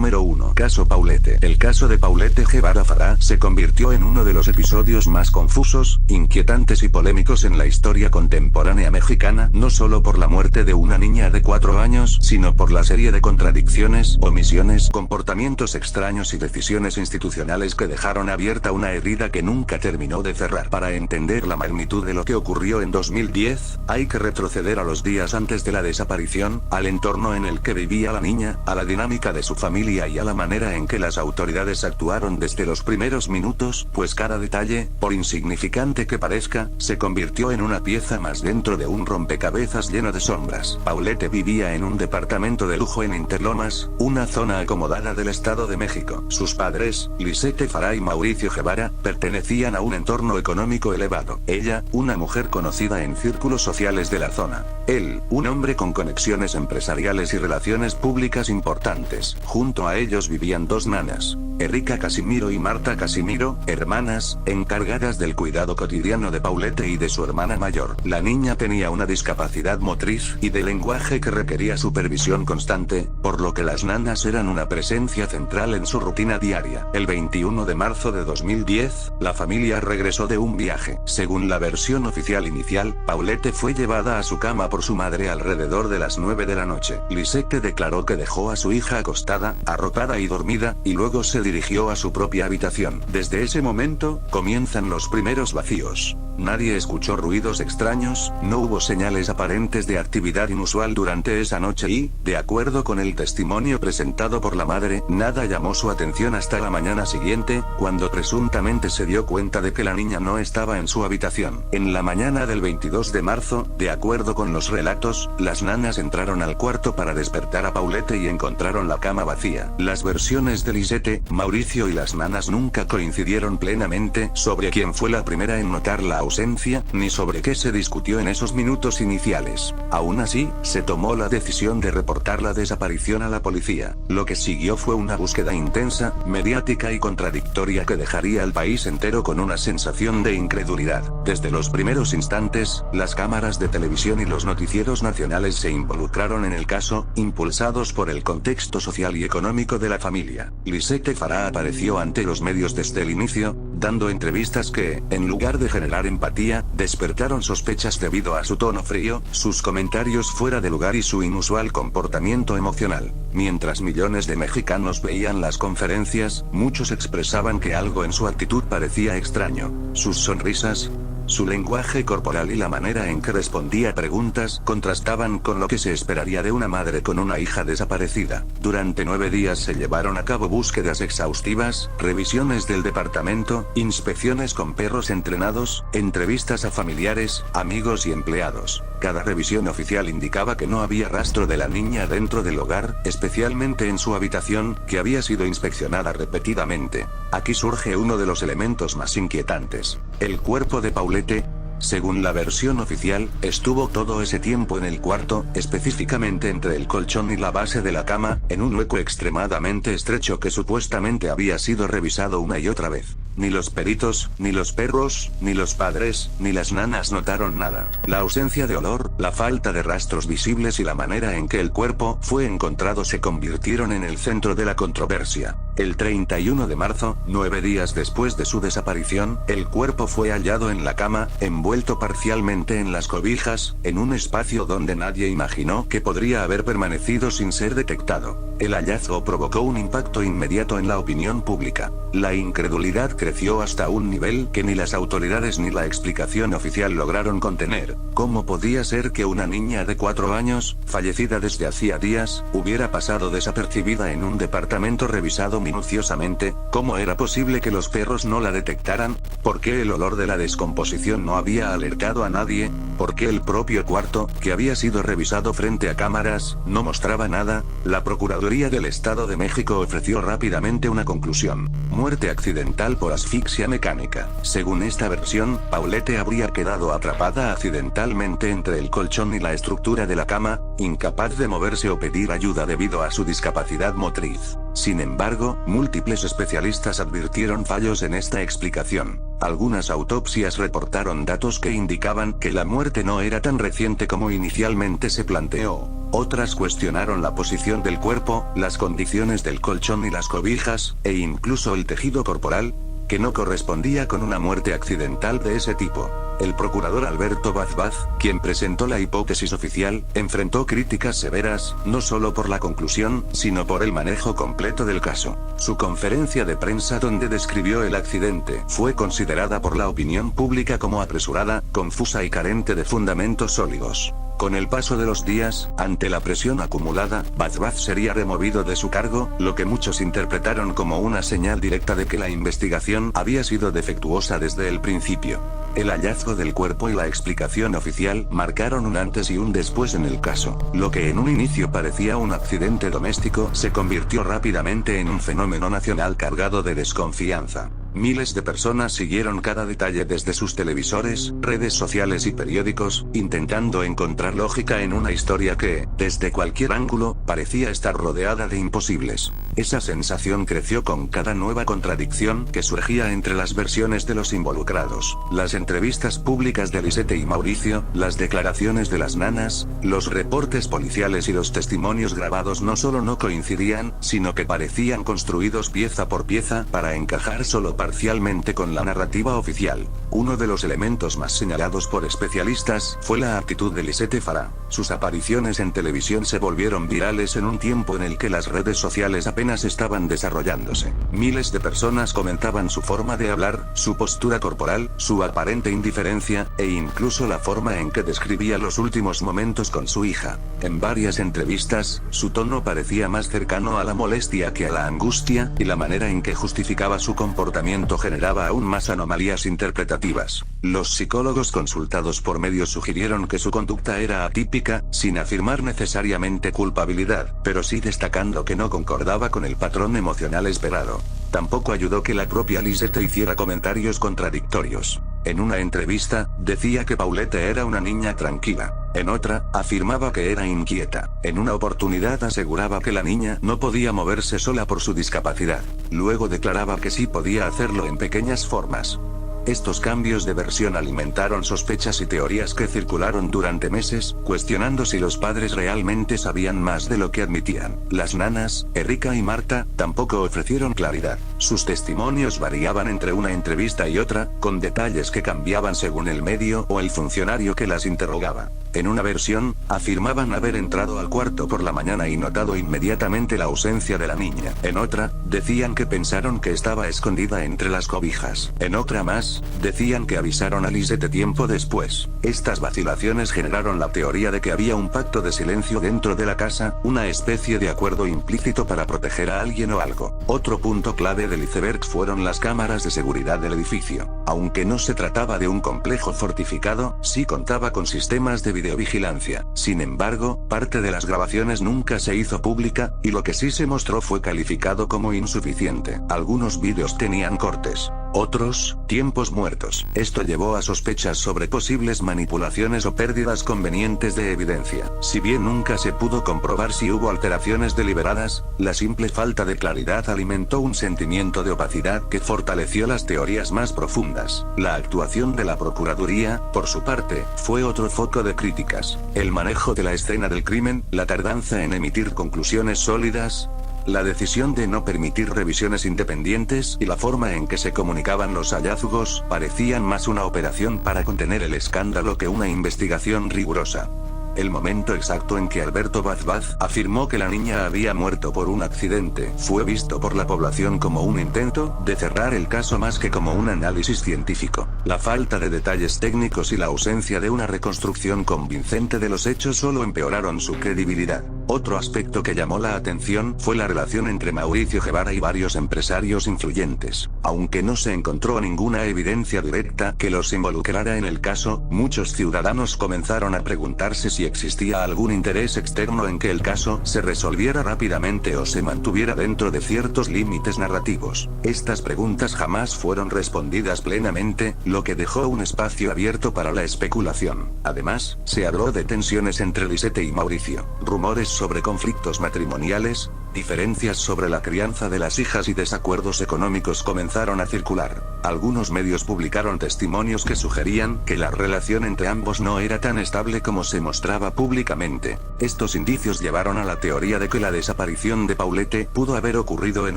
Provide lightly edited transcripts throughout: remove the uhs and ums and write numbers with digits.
Número 1. Caso Paulette. El caso de Paulette Guevara Farah se convirtió en uno de los episodios más confusos, inquietantes y polémicos en la historia contemporánea mexicana, no solo por la muerte de una niña de 4 años, sino por la serie de contradicciones, omisiones, comportamientos extraños y decisiones institucionales que dejaron abierta una herida que nunca terminó de cerrar. Para entender la magnitud de lo que ocurrió en 2010, hay que retroceder a los días antes de la desaparición, al entorno en el que vivía la niña, a la dinámica de su familia y a la manera en que las autoridades actuaron desde los primeros minutos, pues cada detalle, por insignificante que parezca, se convirtió en una pieza más dentro de un rompecabezas lleno de sombras. Paulette vivía en un departamento de lujo en Interlomas, una zona acomodada del Estado de México. Sus padres, Lisette Farah y Mauricio Guevara, pertenecían a un entorno económico elevado. Ella, una mujer conocida en círculos sociales de la zona. Él, un hombre con conexiones empresariales y relaciones públicas importantes. Junto a ellos vivían 2 nanas, Erika Casimiro y Marta Casimiro, hermanas, encargadas del cuidado cotidiano de Paulette y de su hermana mayor. La niña tenía una discapacidad motriz y de lenguaje que requería supervisión constante, por lo que las nanas eran una presencia central en su rutina diaria. El 21 de marzo de 2010, la familia regresó de un viaje. Según la versión oficial inicial, Paulette fue llevada a su cama por su madre alrededor de las 9 de la noche. Lisette declaró que dejó a su hija acostada, arropada y dormida, y luego se dirigió a su propia habitación. Desde ese momento, comienzan los primeros vacíos. Nadie escuchó ruidos extraños, no hubo señales aparentes de actividad inusual durante esa noche y, de acuerdo con el testimonio presentado por la madre, nada llamó su atención hasta la mañana siguiente, cuando presuntamente se dio cuenta de que la niña no estaba en su habitación. En la mañana del 22 de marzo, de acuerdo con los relatos, las nanas entraron al cuarto para despertar a Paulette y encontraron la cama vacía. Las versiones de Lisette, Mauricio y las nanas nunca coincidieron plenamente sobre quién fue la primera en notar la ausencia, ni sobre qué se discutió en esos minutos iniciales. Aún así, se tomó la decisión de reportar la desaparición a la policía. Lo que siguió fue una búsqueda intensa, mediática y contradictoria que dejaría al país entero con una sensación de incredulidad. Desde los primeros instantes, las cámaras de televisión y los noticieros nacionales se involucraron en el caso, impulsados por el contexto social y económico de la familia. Lisette Farah apareció ante los medios desde el inicio, dando entrevistas que, en lugar de generar empatía, despertaron sospechas debido a su tono frío, sus comentarios fuera de lugar y su inusual comportamiento emocional. Mientras millones de mexicanos veían las conferencias, muchos expresaban que algo en su actitud parecía extraño. Sus sonrisas, su lenguaje corporal y la manera en que respondía a preguntas contrastaban con lo que se esperaría de una madre con una hija desaparecida. Durante 9 días se llevaron a cabo búsquedas exhaustivas, revisiones del departamento, inspecciones con perros entrenados, entrevistas a familiares, amigos y empleados. Cada revisión oficial indicaba que no había rastro de la niña dentro del hogar, especialmente en su habitación, que había sido inspeccionada repetidamente. Aquí surge uno de los elementos más inquietantes. El cuerpo de Paulette, según la versión oficial, estuvo todo ese tiempo en el cuarto, específicamente entre el colchón y la base de la cama, en un hueco extremadamente estrecho que supuestamente había sido revisado una y otra vez. Ni los peritos, ni los perros, ni los padres, ni las nanas notaron nada. La ausencia de olor, la falta de rastros visibles y la manera en que el cuerpo fue encontrado se convirtieron en el centro de la controversia. El 31 de marzo, 9 días después de su desaparición, el cuerpo fue hallado en la cama, envuelto parcialmente en las cobijas, en un espacio donde nadie imaginó que podría haber permanecido sin ser detectado. El hallazgo provocó un impacto inmediato en la opinión pública. La incredulidad creció hasta un nivel que ni las autoridades ni la explicación oficial lograron contener. ¿Cómo podía ser que una niña de 4 años, fallecida desde hacía días, hubiera pasado desapercibida en un departamento revisado minuciosamente? ¿Cómo era posible que los perros no la detectaran? ¿Por qué el olor de la descomposición no había alertado a nadie? ¿Por qué el propio cuarto, que había sido revisado frente a cámaras, no mostraba nada? La Procuraduría del Estado de México ofreció rápidamente una conclusión: muerte accidental por asfixia mecánica. Según esta versión, Paulette habría quedado atrapada accidentalmente entre el colchón y la estructura de la cama, incapaz de moverse o pedir ayuda debido a su discapacidad motriz. Sin embargo, múltiples especialistas advirtieron fallos en esta explicación. Algunas autopsias reportaron datos que indicaban que la muerte no era tan reciente como inicialmente se planteó. Otras cuestionaron la posición del cuerpo, las condiciones del colchón y las cobijas, e incluso el tejido corporal, que no correspondía con una muerte accidental de ese tipo. El procurador Alberto Vaz, quien presentó la hipótesis oficial, enfrentó críticas severas, no solo por la conclusión, sino por el manejo completo del caso. Su conferencia de prensa donde describió el accidente fue considerada por la opinión pública como apresurada, confusa y carente de fundamentos sólidos. Con el paso de los días, ante la presión acumulada, Vaz sería removido de su cargo, lo que muchos interpretaron como una señal directa de que la investigación había sido defectuosa desde el principio. El hallazgo del cuerpo y la explicación oficial marcaron un antes y un después en el caso. Lo que en un inicio parecía un accidente doméstico se convirtió rápidamente en un fenómeno nacional cargado de desconfianza. Miles de personas siguieron cada detalle desde sus televisores, redes sociales y periódicos, intentando encontrar lógica en una historia que, desde cualquier ángulo, parecía estar rodeada de imposibles. Esa sensación creció con cada nueva contradicción que surgía entre las versiones de los involucrados. Las entrevistas públicas de Lisette y Mauricio, las declaraciones de las nanas, los reportes policiales y los testimonios grabados no solo no coincidían, sino que parecían construidos pieza por pieza para encajar solo parcialmente con la narrativa oficial. Uno de los elementos más señalados por especialistas fue la actitud de Lisette Farah. Sus apariciones en televisión se volvieron virales en un tiempo en el que las redes sociales apenas estaban desarrollándose. Miles de personas comentaban su forma de hablar, su postura corporal, su aparente indiferencia, e incluso la forma en que describía los últimos momentos con su hija. En varias entrevistas, su tono parecía más cercano a la molestia que a la angustia, y la manera en que justificaba su comportamiento generaba aún más anomalías interpretativas. Los psicólogos consultados por medios sugirieron que su conducta era atípica, sin afirmar necesariamente culpabilidad, pero sí destacando que no concordaba con el patrón emocional esperado. Tampoco ayudó que la propia Lisette hiciera comentarios contradictorios. En una entrevista, decía que Paulette era una niña tranquila. En otra, afirmaba que era inquieta. En una oportunidad aseguraba que la niña no podía moverse sola por su discapacidad. Luego declaraba que sí podía hacerlo en pequeñas formas. Estos cambios de versión alimentaron sospechas y teorías que circularon durante meses, cuestionando si los padres realmente sabían más de lo que admitían. Las nanas, Erika y Marta, tampoco ofrecieron claridad. Sus testimonios variaban entre una entrevista y otra, con detalles que cambiaban según el medio o el funcionario que las interrogaba. En una versión, afirmaban haber entrado al cuarto por la mañana y notado inmediatamente la ausencia de la niña. En otra, decían que pensaron que estaba escondida entre las cobijas. En otra más, decían que avisaron a Lisette tiempo después. Estas vacilaciones generaron la teoría de que había un pacto de silencio dentro de la casa, una especie de acuerdo implícito para proteger a alguien o algo. Otro punto clave del iceberg fueron las cámaras de seguridad del edificio. Aunque no se trataba de un complejo fortificado, sí contaba con sistemas de videovigilancia. Sin embargo, parte de las grabaciones nunca se hizo pública, y lo que sí se mostró fue calificado como insuficiente. Algunos vídeos tenían cortes. Otros, tiempos muertos. Esto llevó a sospechas sobre posibles manipulaciones o pérdidas convenientes de evidencia. Si bien nunca se pudo comprobar si hubo alteraciones deliberadas, la simple falta de claridad alimentó un sentimiento de opacidad que fortaleció las teorías más profundas. La actuación de la Procuraduría, por su parte, fue otro foco de críticas. El manejo de la escena del crimen, la tardanza en emitir conclusiones sólidas, la decisión de no permitir revisiones independientes y la forma en que se comunicaban los hallazgos parecían más una operación para contener el escándalo que una investigación rigurosa. El momento exacto en que Alberto Vaz afirmó que la niña había muerto por un accidente fue visto por la población como un intento de cerrar el caso más que como un análisis científico. La falta de detalles técnicos y la ausencia de una reconstrucción convincente de los hechos solo empeoraron su credibilidad. Otro aspecto que llamó la atención fue la relación entre Mauricio Guevara y varios empresarios influyentes. Aunque no se encontró ninguna evidencia directa que los involucrara en el caso, muchos ciudadanos comenzaron a preguntarse si existía algún interés externo en que el caso se resolviera rápidamente o se mantuviera dentro de ciertos límites narrativos. Estas preguntas jamás fueron respondidas plenamente, lo que dejó un espacio abierto para la especulación. Además, se habló de tensiones entre Lisette y Mauricio. Rumores sobre conflictos matrimoniales, diferencias sobre la crianza de las hijas y desacuerdos económicos comenzaron a circular. Algunos medios publicaron testimonios que sugerían que la relación entre ambos no era tan estable como se mostraba públicamente. Estos indicios llevaron a la teoría de que la desaparición de Paulette pudo haber ocurrido en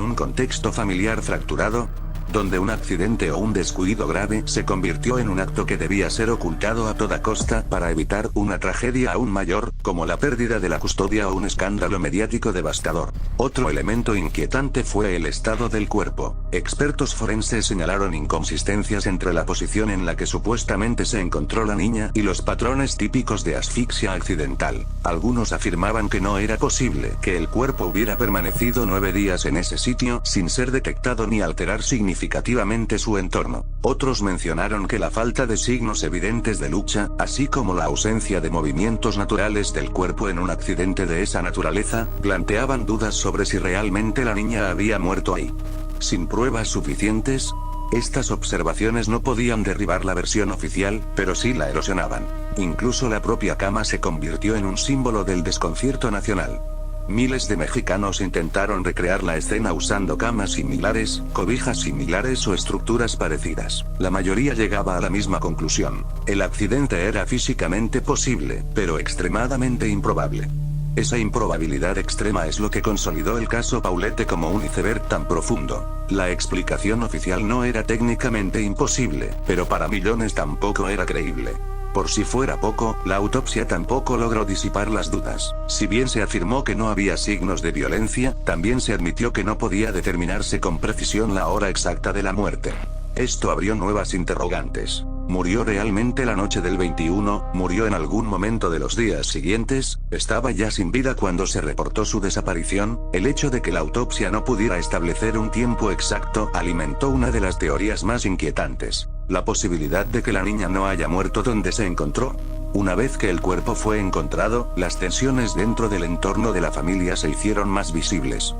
un contexto familiar fracturado, donde un accidente o un descuido grave se convirtió en un acto que debía ser ocultado a toda costa para evitar una tragedia aún mayor, como la pérdida de la custodia o un escándalo mediático devastador. Otro elemento inquietante fue el estado del cuerpo. Expertos forenses señalaron inconsistencias entre la posición en la que supuestamente se encontró la niña y los patrones típicos de asfixia accidental. Algunos afirmaban que no era posible que el cuerpo hubiera permanecido 9 días en ese sitio sin ser detectado ni alterar significativamente su entorno. Otros mencionaron que la falta de signos evidentes de lucha, así como la ausencia de movimientos naturales del cuerpo en un accidente de esa naturaleza, planteaban dudas sobre si realmente la niña había muerto ahí. Sin pruebas suficientes, estas observaciones no podían derribar la versión oficial, pero sí la erosionaban. Incluso la propia cama se convirtió en un símbolo del desconcierto nacional. Miles de mexicanos intentaron recrear la escena usando camas similares, cobijas similares o estructuras parecidas. La mayoría llegaba a la misma conclusión. El accidente era físicamente posible, pero extremadamente improbable. Esa improbabilidad extrema es lo que consolidó el caso Paulette como un iceberg tan profundo. La explicación oficial no era técnicamente imposible, pero para millones tampoco era creíble. Por si fuera poco, la autopsia tampoco logró disipar las dudas. Si bien se afirmó que no había signos de violencia, también se admitió que no podía determinarse con precisión la hora exacta de la muerte. Esto abrió nuevas interrogantes. ¿Murió realmente la noche del 21? ¿Murió en algún momento de los días siguientes? ¿Estaba ya sin vida cuando se reportó su desaparición? El hecho de que la autopsia no pudiera establecer un tiempo exacto alimentó una de las teorías más inquietantes. La posibilidad de que la niña no haya muerto donde se encontró. Una vez que el cuerpo fue encontrado, las tensiones dentro del entorno de la familia se hicieron más visibles.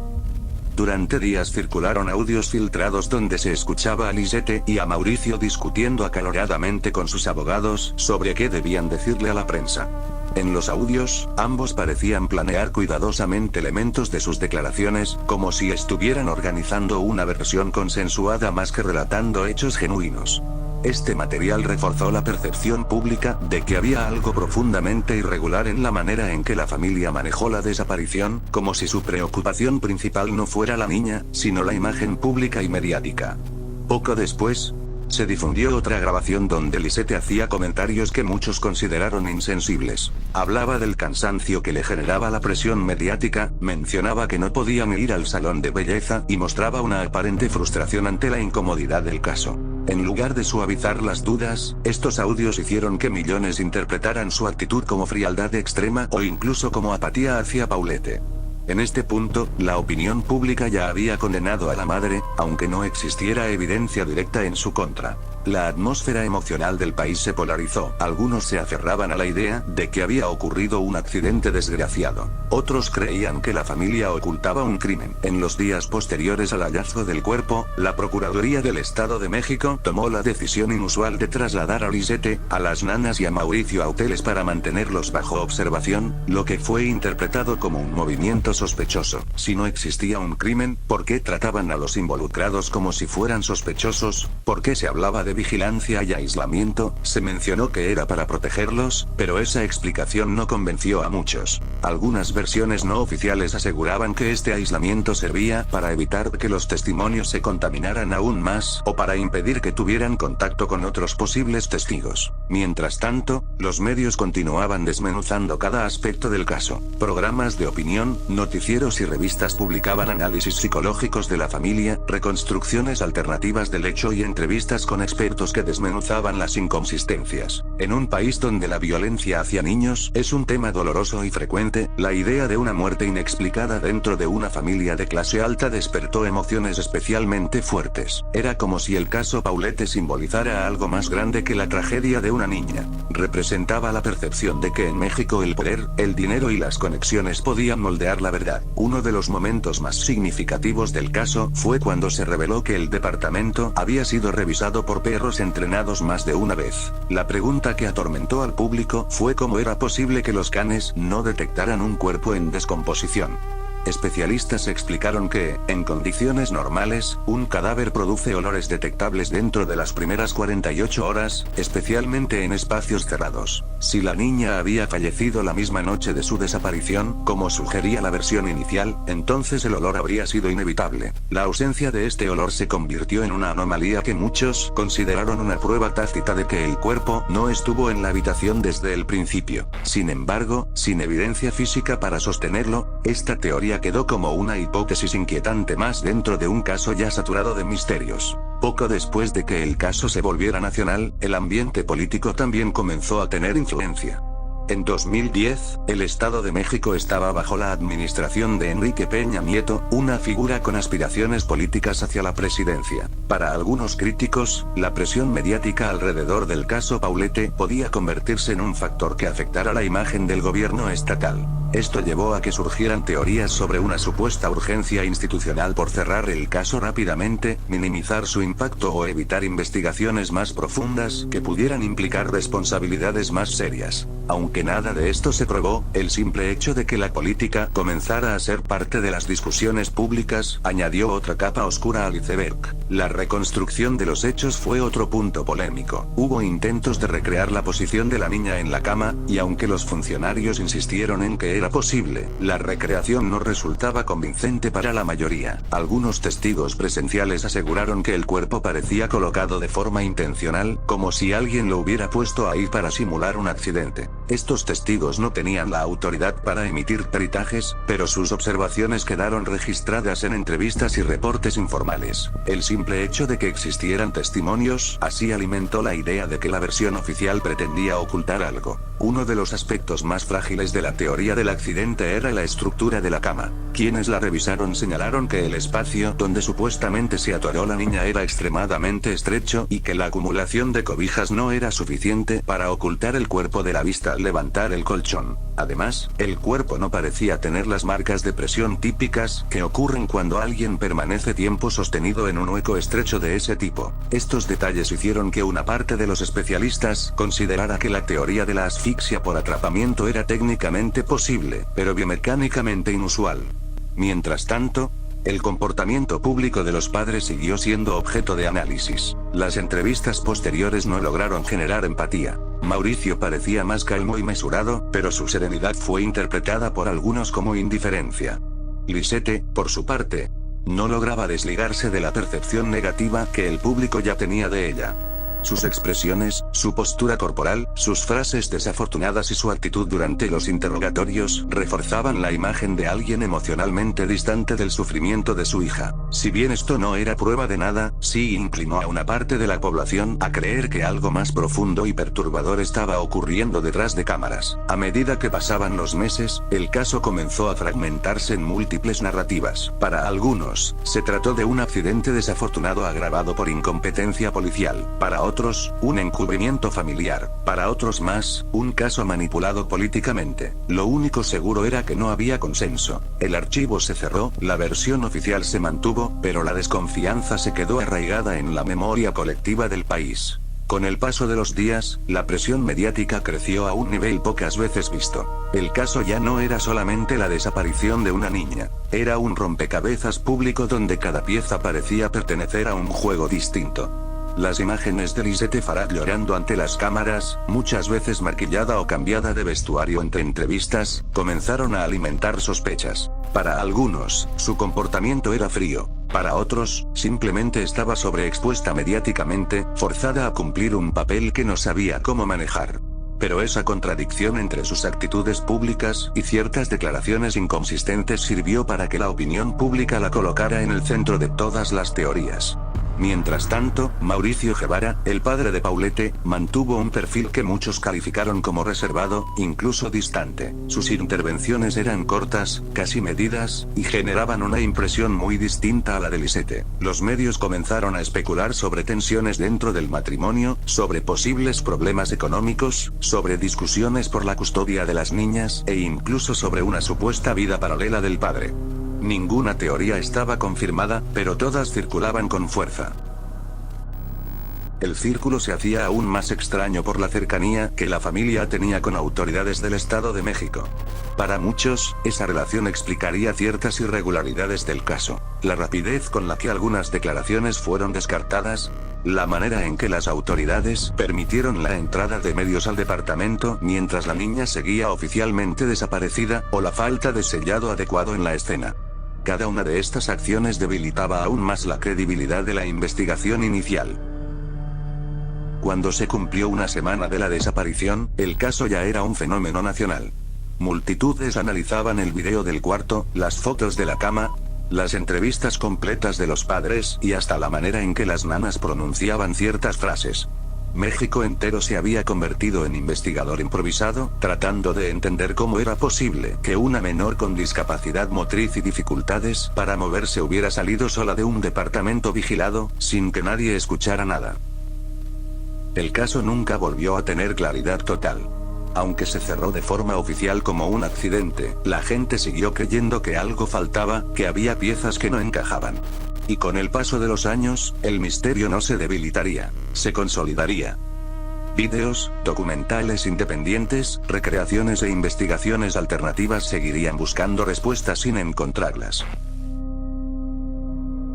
Durante días circularon audios filtrados donde se escuchaba a Lisette y a Mauricio discutiendo acaloradamente con sus abogados sobre qué debían decirle a la prensa. En los audios, ambos parecían planear cuidadosamente elementos de sus declaraciones, como si estuvieran organizando una versión consensuada más que relatando hechos genuinos. Este material reforzó la percepción pública de que había algo profundamente irregular en la manera en que la familia manejó la desaparición, como si su preocupación principal no fuera la niña, sino la imagen pública y mediática. Poco después, se difundió otra grabación donde Lisette hacía comentarios que muchos consideraron insensibles. Hablaba del cansancio que le generaba la presión mediática, mencionaba que no podía ni ir al salón de belleza y mostraba una aparente frustración ante la incomodidad del caso. En lugar de suavizar las dudas, estos audios hicieron que millones interpretaran su actitud como frialdad extrema o incluso como apatía hacia Paulette. En este punto, la opinión pública ya había condenado a la madre, aunque no existiera evidencia directa en su contra. La atmósfera emocional del país se polarizó. Algunos se aferraban a la idea de que había ocurrido un accidente desgraciado. Otros creían que la familia ocultaba un crimen. En los días posteriores al hallazgo del cuerpo, la Procuraduría del Estado de México tomó la decisión inusual de trasladar a Lisette, a las nanas y a Mauricio a hoteles para mantenerlos bajo observación, lo que fue interpretado como un movimiento sospechoso. Si no existía un crimen, ¿por qué trataban a los involucrados como si fueran sospechosos? ¿Por qué se hablaba de vigilancia y aislamiento? Se mencionó que era para protegerlos, pero esa explicación no convenció a muchos. Algunas versiones no oficiales aseguraban que este aislamiento servía para evitar que los testimonios se contaminaran aún más, o para impedir que tuvieran contacto con otros posibles testigos. Mientras tanto, los medios continuaban desmenuzando cada aspecto del caso. Programas de opinión, noticieros y revistas publicaban análisis psicológicos de la familia, reconstrucciones alternativas del hecho y entrevistas con expertos que desmenuzaban las inconsistencias. En un país donde la violencia hacia niños es un tema doloroso y frecuente, la idea de una muerte inexplicada dentro de una familia de clase alta despertó emociones especialmente fuertes. Era como si el caso Paulette simbolizara algo más grande que la tragedia de una niña. Representaba la percepción de que en México el poder, el dinero y las conexiones podían moldear la verdad. Uno de los momentos más significativos del caso fue cuando se reveló que el departamento había sido revisado por perros entrenados más de una vez. La pregunta que atormentó al público fue cómo era posible que los canes no detectaran un cuerpo en descomposición. Especialistas explicaron que, en condiciones normales, un cadáver produce olores detectables dentro de las primeras 48 horas, especialmente en espacios cerrados. Si la niña había fallecido la misma noche de su desaparición, como sugería la versión inicial, entonces el olor habría sido inevitable. La ausencia de este olor se convirtió en una anomalía que muchos consideraron una prueba tácita de que el cuerpo no estuvo en la habitación desde el principio. Sin embargo, sin evidencia física para sostenerlo, esta teoría quedó como una hipótesis inquietante más dentro de un caso ya saturado de misterios. Poco después de que el caso se volviera nacional, el ambiente político también comenzó a tener influencia. En 2010, el Estado de México estaba bajo la administración de Enrique Peña Nieto, una figura con aspiraciones políticas hacia la presidencia. Para algunos críticos, la presión mediática alrededor del caso Paulette podía convertirse en un factor que afectara la imagen del gobierno estatal. Esto llevó a que surgieran teorías sobre una supuesta urgencia institucional por cerrar el caso rápidamente, minimizar su impacto o evitar investigaciones más profundas que pudieran implicar responsabilidades más serias. Aunque nada de esto se probó, el simple hecho de que la política comenzara a ser parte de las discusiones públicas añadió otra capa oscura al iceberg. La reconstrucción de los hechos fue otro punto polémico. Hubo intentos de recrear la posición de la niña en la cama, y aunque los funcionarios insistieron en que era posible, la recreación no resultaba convincente para la mayoría. Algunos testigos presenciales aseguraron que el cuerpo parecía colocado de forma intencional, como si alguien lo hubiera puesto ahí para simular un accidente. Estos testigos no tenían la autoridad para emitir peritajes, pero sus observaciones quedaron registradas en entrevistas y reportes informales. El simple hecho de que existieran testimonios así alimentó la idea de que la versión oficial pretendía ocultar algo. Uno de los aspectos más frágiles de la teoría del accidente era la estructura de la cama. Quienes la revisaron señalaron que el espacio donde supuestamente se atoró la niña era extremadamente estrecho y que la acumulación de cobijas no era suficiente para ocultar el cuerpo de la vista al levantar el colchón. Además, el cuerpo no parecía tener las marcas de presión típicas que ocurren cuando alguien permanece tiempo sostenido en un hueco estrecho de ese tipo. Estos detalles hicieron que una parte de los especialistas considerara que la teoría de la asfixia por atrapamiento era técnicamente posible, pero biomecánicamente inusual. Mientras tanto, el comportamiento público de los padres siguió siendo objeto de análisis. Las entrevistas posteriores no lograron generar empatía. Mauricio parecía más calmo y mesurado, pero su serenidad fue interpretada por algunos como indiferencia. Lisette, por su parte, no lograba desligarse de la percepción negativa que el público ya tenía de ella. Sus expresiones, su postura corporal, sus frases desafortunadas y su actitud durante los interrogatorios reforzaban la imagen de alguien emocionalmente distante del sufrimiento de su hija. Si bien esto no era prueba de nada, sí inclinó a una parte de la población a creer que algo más profundo y perturbador estaba ocurriendo detrás de cámaras. A medida que pasaban los meses, el caso comenzó a fragmentarse en múltiples narrativas. Para algunos, se trató de un accidente desafortunado agravado por incompetencia policial. Para otros, un encubrimiento familiar. Para otros más, un caso manipulado políticamente. Lo único seguro era que no había consenso. El archivo se cerró, la versión oficial se mantuvo, pero la desconfianza se quedó arraigada en la memoria colectiva del país. Con el paso de los días, la presión mediática creció a un nivel pocas veces visto. El caso ya no era solamente la desaparición de una niña. Era un rompecabezas público donde cada pieza parecía pertenecer a un juego distinto. Las imágenes de Lisette Farad llorando ante las cámaras, muchas veces maquillada o cambiada de vestuario entre entrevistas, comenzaron a alimentar sospechas. Para algunos, su comportamiento era frío. Para otros, simplemente estaba sobreexpuesta mediáticamente, forzada a cumplir un papel que no sabía cómo manejar. Pero esa contradicción entre sus actitudes públicas y ciertas declaraciones inconsistentes sirvió para que la opinión pública la colocara en el centro de todas las teorías. Mientras tanto, Mauricio Guevara, el padre de Paulette, mantuvo un perfil que muchos calificaron como reservado, incluso distante. Sus intervenciones eran cortas, casi medidas, y generaban una impresión muy distinta a la de Lisette. Los medios comenzaron a especular sobre tensiones dentro del matrimonio, sobre posibles problemas económicos, sobre discusiones por la custodia de las niñas, e incluso sobre una supuesta vida paralela del padre. Ninguna teoría estaba confirmada, pero todas circulaban con fuerza. El círculo se hacía aún más extraño por la cercanía que la familia tenía con autoridades del Estado de México. Para muchos, esa relación explicaría ciertas irregularidades del caso. La rapidez con la que algunas declaraciones fueron descartadas, la manera en que las autoridades permitieron la entrada de medios al departamento mientras la niña seguía oficialmente desaparecida, o la falta de sellado adecuado en la escena. Cada una de estas acciones debilitaba aún más la credibilidad de la investigación inicial. Cuando se cumplió una semana de la desaparición, el caso ya era un fenómeno nacional. Multitudes analizaban el video del cuarto, las fotos de la cama, las entrevistas completas de los padres y hasta la manera en que las nanas pronunciaban ciertas frases. México entero se había convertido en investigador improvisado, tratando de entender cómo era posible que una menor con discapacidad motriz y dificultades para moverse hubiera salido sola de un departamento vigilado, sin que nadie escuchara nada. El caso nunca volvió a tener claridad total. Aunque se cerró de forma oficial como un accidente, la gente siguió creyendo que algo faltaba, que había piezas que no encajaban. Y con el paso de los años, el misterio no se debilitaría, se consolidaría. Vídeos, documentales independientes, recreaciones e investigaciones alternativas seguirían buscando respuestas sin encontrarlas.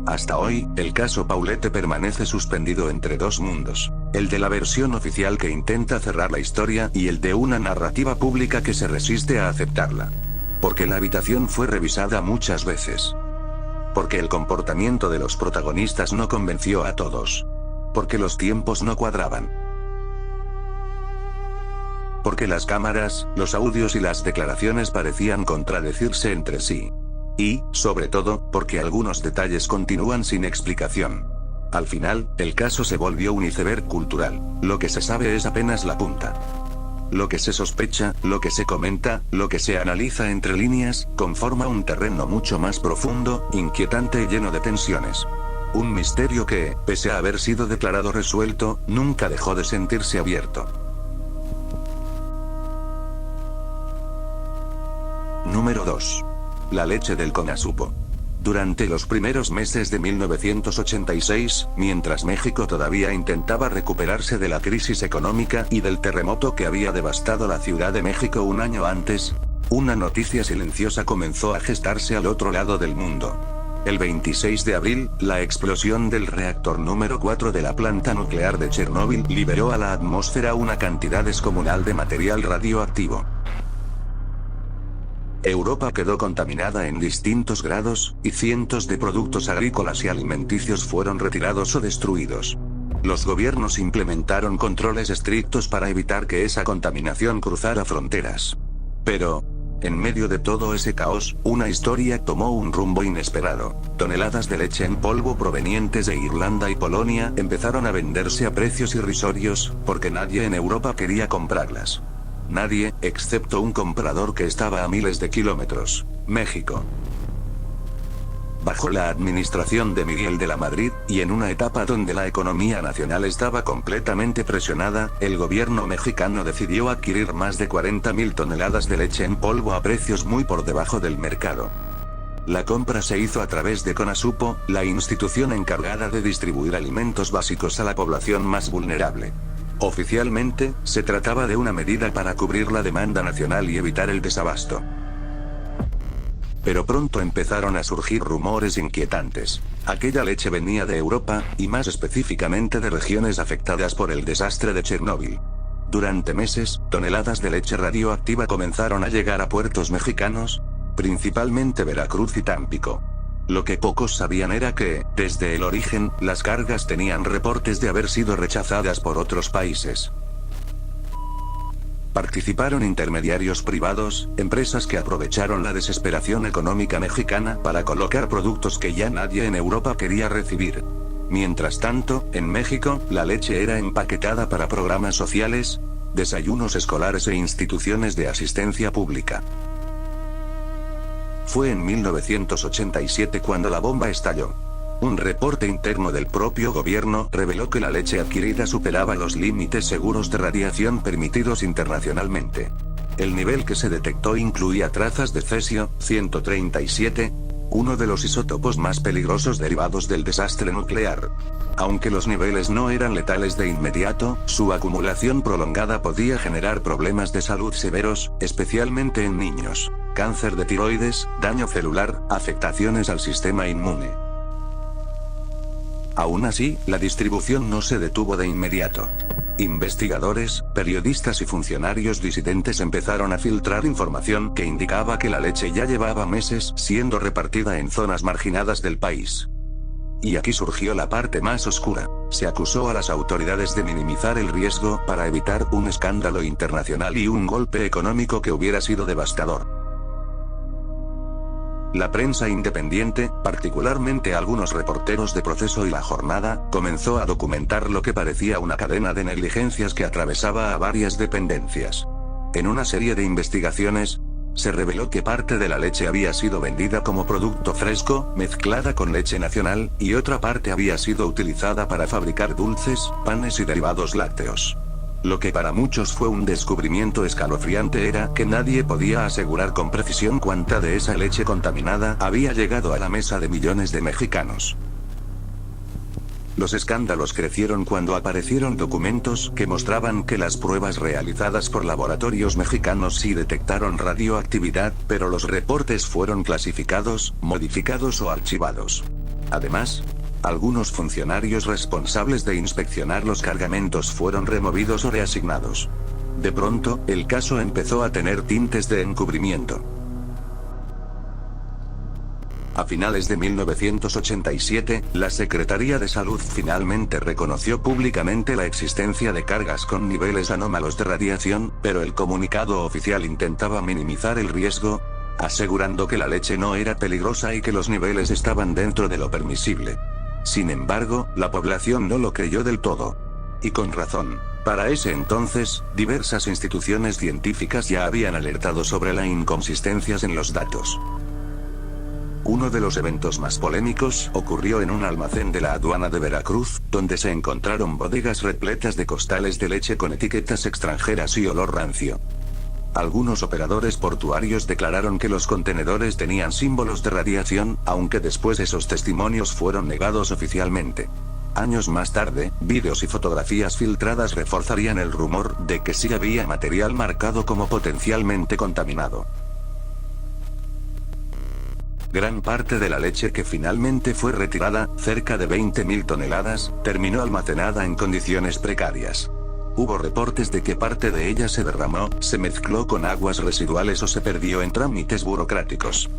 Hasta hoy, el caso Paulette permanece suspendido entre dos mundos. El de la versión oficial que intenta cerrar la historia y el de una narrativa pública que se resiste a aceptarla. Porque la habitación fue revisada muchas veces. Porque el comportamiento de los protagonistas no convenció a todos. Porque los tiempos no cuadraban. Porque las cámaras, los audios y las declaraciones parecían contradecirse entre sí. Y, sobre todo, porque algunos detalles continúan sin explicación. Al final, el caso se volvió un iceberg cultural. Lo que se sabe es apenas la punta. Lo que se sospecha, lo que se comenta, lo que se analiza entre líneas, conforma un terreno mucho más profundo, inquietante y lleno de tensiones. Un misterio que, pese a haber sido declarado resuelto, nunca dejó de sentirse abierto. Número 2. La leche del Conasupo. Durante los primeros meses de 1986, mientras México todavía intentaba recuperarse de la crisis económica y del terremoto que había devastado la Ciudad de México un año antes, una noticia silenciosa comenzó a gestarse al otro lado del mundo. El 26 de abril, la explosión del reactor número 4 de la planta nuclear de Chernóbil liberó a la atmósfera una cantidad descomunal de material radioactivo. Europa quedó contaminada en distintos grados, y cientos de productos agrícolas y alimenticios fueron retirados o destruidos. Los gobiernos implementaron controles estrictos para evitar que esa contaminación cruzara fronteras. Pero, en medio de todo ese caos, una historia tomó un rumbo inesperado. Toneladas de leche en polvo provenientes de Irlanda y Polonia empezaron a venderse a precios irrisorios, porque nadie en Europa quería comprarlas. Nadie, excepto un comprador que estaba a miles de kilómetros: México. Bajo la administración de Miguel de la Madrid, y en una etapa donde la economía nacional estaba completamente presionada, el gobierno mexicano decidió adquirir más de 40.000 toneladas de leche en polvo a precios muy por debajo del mercado. La compra se hizo a través de Conasupo, la institución encargada de distribuir alimentos básicos a la población más vulnerable. Oficialmente, se trataba de una medida para cubrir la demanda nacional y evitar el desabasto. Pero pronto empezaron a surgir rumores inquietantes. Aquella leche venía de Europa, y más específicamente de regiones afectadas por el desastre de Chernóbil. Durante meses, toneladas de leche radioactiva comenzaron a llegar a puertos mexicanos, principalmente Veracruz y Tampico. Lo que pocos sabían era que, desde el origen, las cargas tenían reportes de haber sido rechazadas por otros países. Participaron intermediarios privados, empresas que aprovecharon la desesperación económica mexicana para colocar productos que ya nadie en Europa quería recibir. Mientras tanto, en México, la leche era empaquetada para programas sociales, desayunos escolares e instituciones de asistencia pública. Fue en 1987 cuando la bomba estalló. Un reporte interno del propio gobierno reveló que la leche adquirida superaba los límites seguros de radiación permitidos internacionalmente. El nivel que se detectó incluía trazas de cesio-137, uno de los isótopos más peligrosos derivados del desastre nuclear. Aunque los niveles no eran letales de inmediato, su acumulación prolongada podía generar problemas de salud severos, especialmente en niños: cáncer de tiroides, daño celular, afectaciones al sistema inmune. Aún así, la distribución no se detuvo de inmediato. Investigadores, periodistas y funcionarios disidentes empezaron a filtrar información que indicaba que la leche ya llevaba meses siendo repartida en zonas marginadas del país. Y aquí surgió la parte más oscura. Se acusó a las autoridades de minimizar el riesgo para evitar un escándalo internacional y un golpe económico que hubiera sido devastador. La prensa independiente, particularmente algunos reporteros de Proceso y La Jornada, comenzó a documentar lo que parecía una cadena de negligencias que atravesaba a varias dependencias. En una serie de investigaciones, se reveló que parte de la leche había sido vendida como producto fresco, mezclada con leche nacional, y otra parte había sido utilizada para fabricar dulces, panes y derivados lácteos. Lo que para muchos fue un descubrimiento escalofriante era que nadie podía asegurar con precisión cuánta de esa leche contaminada había llegado a la mesa de millones de mexicanos. Los escándalos crecieron cuando aparecieron documentos que mostraban que las pruebas realizadas por laboratorios mexicanos sí detectaron radioactividad, pero los reportes fueron clasificados, modificados o archivados. Además, algunos funcionarios responsables de inspeccionar los cargamentos fueron removidos o reasignados. De pronto, el caso empezó a tener tintes de encubrimiento. A finales de 1987, la Secretaría de Salud finalmente reconoció públicamente la existencia de cargas con niveles anómalos de radiación, pero el comunicado oficial intentaba minimizar el riesgo, asegurando que la leche no era peligrosa y que los niveles estaban dentro de lo permisible. Sin embargo, la población no lo creyó del todo. Y con razón. Para ese entonces, diversas instituciones científicas ya habían alertado sobre las inconsistencias en los datos. Uno de los eventos más polémicos ocurrió en un almacén de la aduana de Veracruz, donde se encontraron bodegas repletas de costales de leche con etiquetas extranjeras y olor rancio. Algunos operadores portuarios declararon que los contenedores tenían símbolos de radiación, aunque después esos testimonios fueron negados oficialmente. Años más tarde, vídeos y fotografías filtradas reforzarían el rumor de que sí había material marcado como potencialmente contaminado. Gran parte de la leche que finalmente fue retirada, cerca de 20.000 toneladas, terminó almacenada en condiciones precarias. Hubo reportes de que parte de ella se derramó, se mezcló con aguas residuales o se perdió en trámites burocráticos.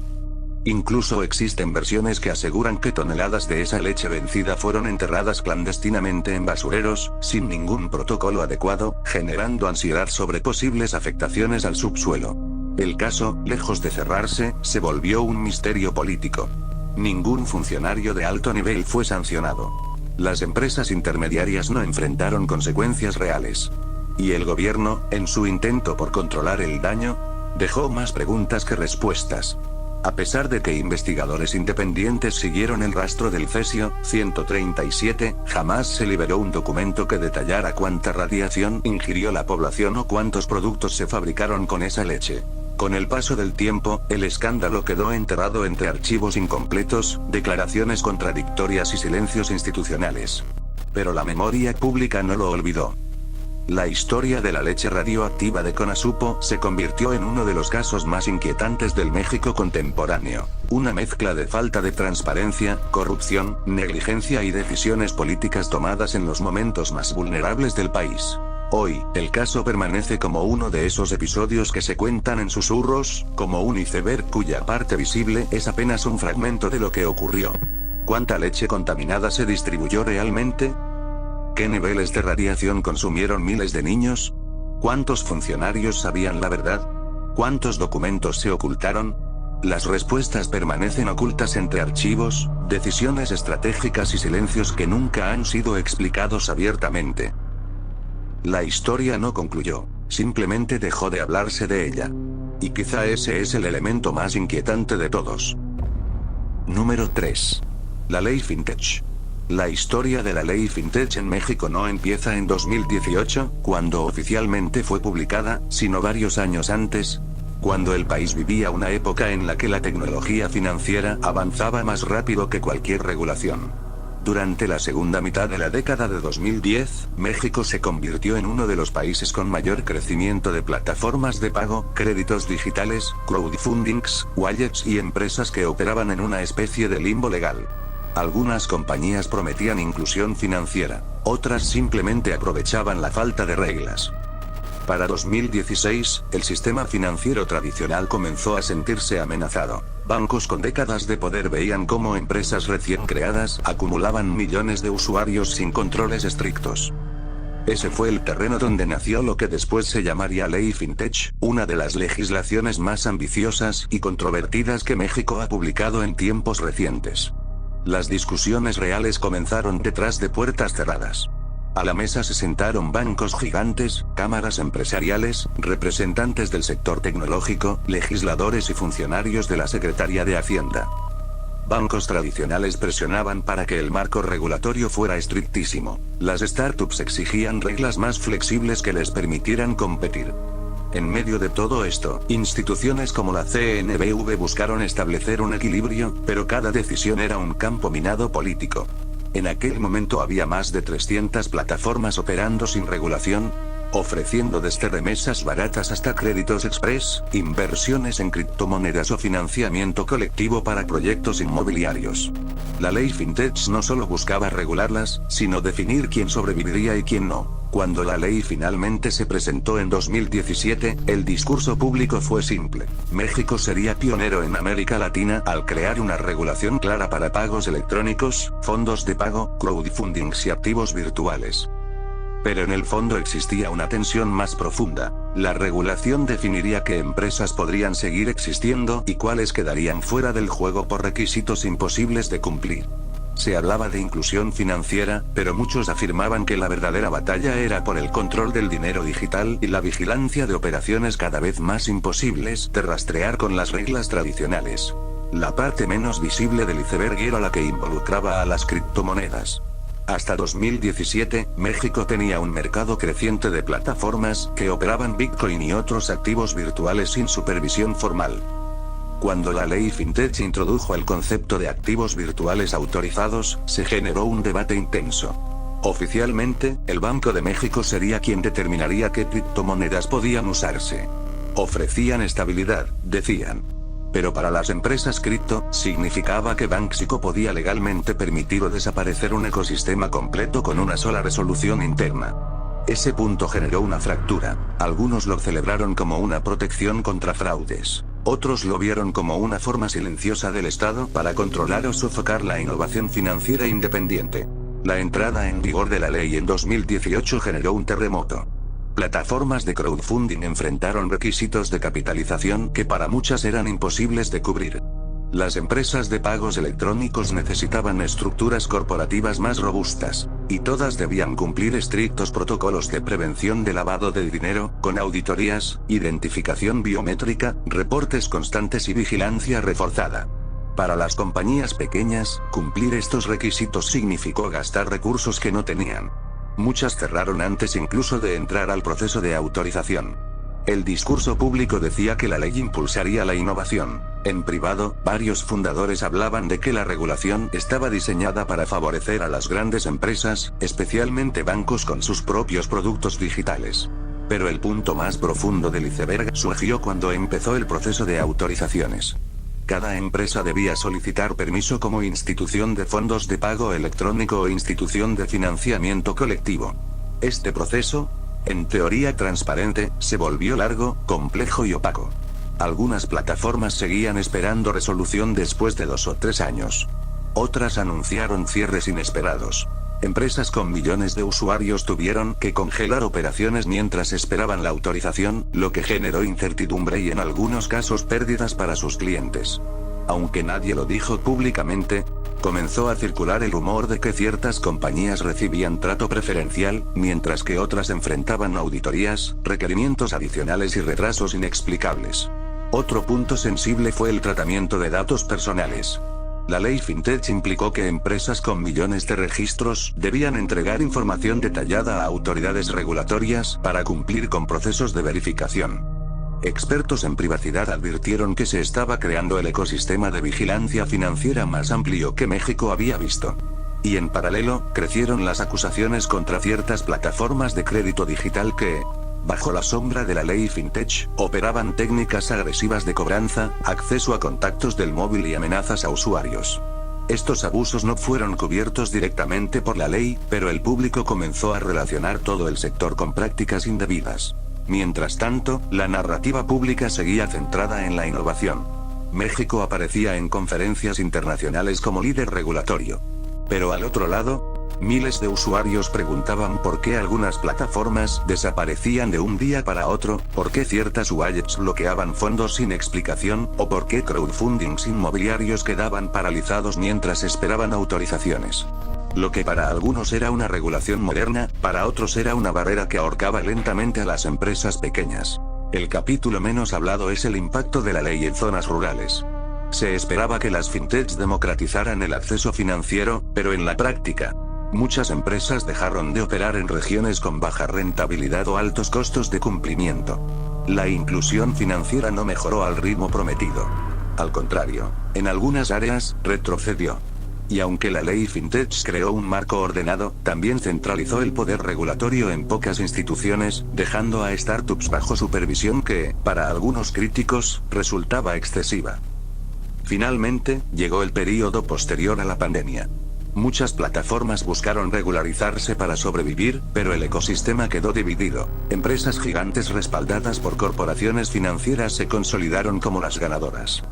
Incluso existen versiones que aseguran que toneladas de esa leche vencida fueron enterradas clandestinamente en basureros, sin ningún protocolo adecuado, generando ansiedad sobre posibles afectaciones al subsuelo. El caso, lejos de cerrarse, se volvió un misterio político. Ningún funcionario de alto nivel fue sancionado. Las empresas intermediarias no enfrentaron consecuencias reales. Y el gobierno, en su intento por controlar el daño, dejó más preguntas que respuestas. A pesar de que investigadores independientes siguieron el rastro del cesio-137, jamás se liberó un documento que detallara cuánta radiación ingirió la población o cuántos productos se fabricaron con esa leche. Con el paso del tiempo, el escándalo quedó enterrado entre archivos incompletos, declaraciones contradictorias y silencios institucionales. Pero la memoria pública no lo olvidó. La historia de la leche radioactiva de Conasupo se convirtió en uno de los casos más inquietantes del México contemporáneo. Una mezcla de falta de transparencia, corrupción, negligencia y decisiones políticas tomadas en los momentos más vulnerables del país. Hoy, el caso permanece como uno de esos episodios que se cuentan en susurros, como un iceberg cuya parte visible es apenas un fragmento de lo que ocurrió. ¿Cuánta leche contaminada se distribuyó realmente? ¿Qué niveles de radiación consumieron miles de niños? ¿Cuántos funcionarios sabían la verdad? ¿Cuántos documentos se ocultaron? Las respuestas permanecen ocultas entre archivos, decisiones estratégicas y silencios que nunca han sido explicados abiertamente. La historia no concluyó, simplemente dejó de hablarse de ella. Y quizá ese es el elemento más inquietante de todos. Número 3. La ley Fintech. La historia de la ley Fintech en México no empieza en 2018, cuando oficialmente fue publicada, sino varios años antes, cuando el país vivía una época en la que la tecnología financiera avanzaba más rápido que cualquier regulación. Durante la segunda mitad de la década de 2010, México se convirtió en uno de los países con mayor crecimiento de plataformas de pago, créditos digitales, crowdfundings, wallets y empresas que operaban en una especie de limbo legal. Algunas compañías prometían inclusión financiera, otras simplemente aprovechaban la falta de reglas. Para 2016, el sistema financiero tradicional comenzó a sentirse amenazado. Bancos con décadas de poder veían cómo empresas recién creadas acumulaban millones de usuarios sin controles estrictos. Ese fue el terreno donde nació lo que después se llamaría Ley Fintech, una de las legislaciones más ambiciosas y controvertidas que México ha publicado en tiempos recientes. Las discusiones reales comenzaron detrás de puertas cerradas. A la mesa se sentaron bancos gigantes, cámaras empresariales, representantes del sector tecnológico, legisladores y funcionarios de la Secretaría de Hacienda. Bancos tradicionales presionaban para que el marco regulatorio fuera estrictísimo. Las startups exigían reglas más flexibles que les permitieran competir. En medio de todo esto, instituciones como la CNBV buscaron establecer un equilibrio, pero cada decisión era un campo minado político. En aquel momento había más de 300 plataformas operando sin regulación, ofreciendo desde remesas baratas hasta créditos express, inversiones en criptomonedas o financiamiento colectivo para proyectos inmobiliarios. La ley Fintech no solo buscaba regularlas, sino definir quién sobreviviría y quién no. Cuando la ley finalmente se presentó en 2017, el discurso público fue simple. México sería pionero en América Latina al crear una regulación clara para pagos electrónicos, fondos de pago, crowdfundings y activos virtuales. Pero en el fondo existía una tensión más profunda. La regulación definiría qué empresas podrían seguir existiendo y cuáles quedarían fuera del juego por requisitos imposibles de cumplir. Se hablaba de inclusión financiera, pero muchos afirmaban que la verdadera batalla era por el control del dinero digital y la vigilancia de operaciones cada vez más imposibles de rastrear con las reglas tradicionales. La parte menos visible del iceberg era la que involucraba a las criptomonedas. Hasta 2017, México tenía un mercado creciente de plataformas que operaban Bitcoin y otros activos virtuales sin supervisión formal. Cuando la ley Fintech introdujo el concepto de activos virtuales autorizados, se generó un debate intenso. Oficialmente, el Banco de México sería quien determinaría qué criptomonedas podían usarse. Ofrecían estabilidad, decían. Pero para las empresas cripto, significaba que Banxico podía legalmente permitir o desaparecer un ecosistema completo con una sola resolución interna. Ese punto generó una fractura. Algunos lo celebraron como una protección contra fraudes. Otros lo vieron como una forma silenciosa del Estado para controlar o sofocar la innovación financiera independiente. La entrada en vigor de la ley en 2018 generó un terremoto. Plataformas de crowdfunding enfrentaron requisitos de capitalización que para muchas eran imposibles de cubrir. Las empresas de pagos electrónicos necesitaban estructuras corporativas más robustas, y todas debían cumplir estrictos protocolos de prevención de lavado de dinero, con auditorías, identificación biométrica, reportes constantes y vigilancia reforzada. Para las compañías pequeñas, cumplir estos requisitos significó gastar recursos que no tenían. Muchas cerraron antes incluso de entrar al proceso de autorización. El discurso público decía que la ley impulsaría la innovación. En privado, varios fundadores hablaban de que la regulación estaba diseñada para favorecer a las grandes empresas, especialmente bancos con sus propios productos digitales. Pero el punto más profundo del iceberg surgió cuando empezó el proceso de autorizaciones. Cada empresa debía solicitar permiso como institución de fondos de pago electrónico o institución de financiamiento colectivo. Este proceso, en teoría transparente, se volvió largo, complejo y opaco. Algunas plataformas seguían esperando resolución después de 2 o 3 años. Otras anunciaron cierres inesperados. Empresas con millones de usuarios tuvieron que congelar operaciones mientras esperaban la autorización, lo que generó incertidumbre y en algunos casos pérdidas para sus clientes. Aunque nadie lo dijo públicamente, comenzó a circular el rumor de que ciertas compañías recibían trato preferencial, mientras que otras enfrentaban auditorías, requerimientos adicionales y retrasos inexplicables. Otro punto sensible fue el tratamiento de datos personales. La ley FinTech implicó que empresas con millones de registros debían entregar información detallada a autoridades regulatorias para cumplir con procesos de verificación. Expertos en privacidad advirtieron que se estaba creando el ecosistema de vigilancia financiera más amplio que México había visto. Y en paralelo, crecieron las acusaciones contra ciertas plataformas de crédito digital que, bajo la sombra de la ley FinTech, operaban técnicas agresivas de cobranza, acceso a contactos del móvil y amenazas a usuarios. Estos abusos no fueron cubiertos directamente por la ley, pero el público comenzó a relacionar todo el sector con prácticas indebidas. Mientras tanto, la narrativa pública seguía centrada en la innovación. México aparecía en conferencias internacionales como líder regulatorio. Pero al otro lado, miles de usuarios preguntaban por qué algunas plataformas desaparecían de un día para otro, por qué ciertas wallets bloqueaban fondos sin explicación, o por qué crowdfundings inmobiliarios quedaban paralizados mientras esperaban autorizaciones. Lo que para algunos era una regulación moderna, para otros era una barrera que ahorcaba lentamente a las empresas pequeñas. El capítulo menos hablado es el impacto de la ley en zonas rurales. Se esperaba que las fintechs democratizaran el acceso financiero, pero en la práctica, muchas empresas dejaron de operar en regiones con baja rentabilidad o altos costos de cumplimiento. La inclusión financiera no mejoró al ritmo prometido. Al contrario, en algunas áreas, retrocedió. Y aunque la ley FinTech creó un marco ordenado, también centralizó el poder regulatorio en pocas instituciones, dejando a startups bajo supervisión que, para algunos críticos, resultaba excesiva. Finalmente, llegó el período posterior a la pandemia. Muchas plataformas buscaron regularizarse para sobrevivir, pero el ecosistema quedó dividido. Empresas gigantes respaldadas por corporaciones financieras se consolidaron como las ganadoras.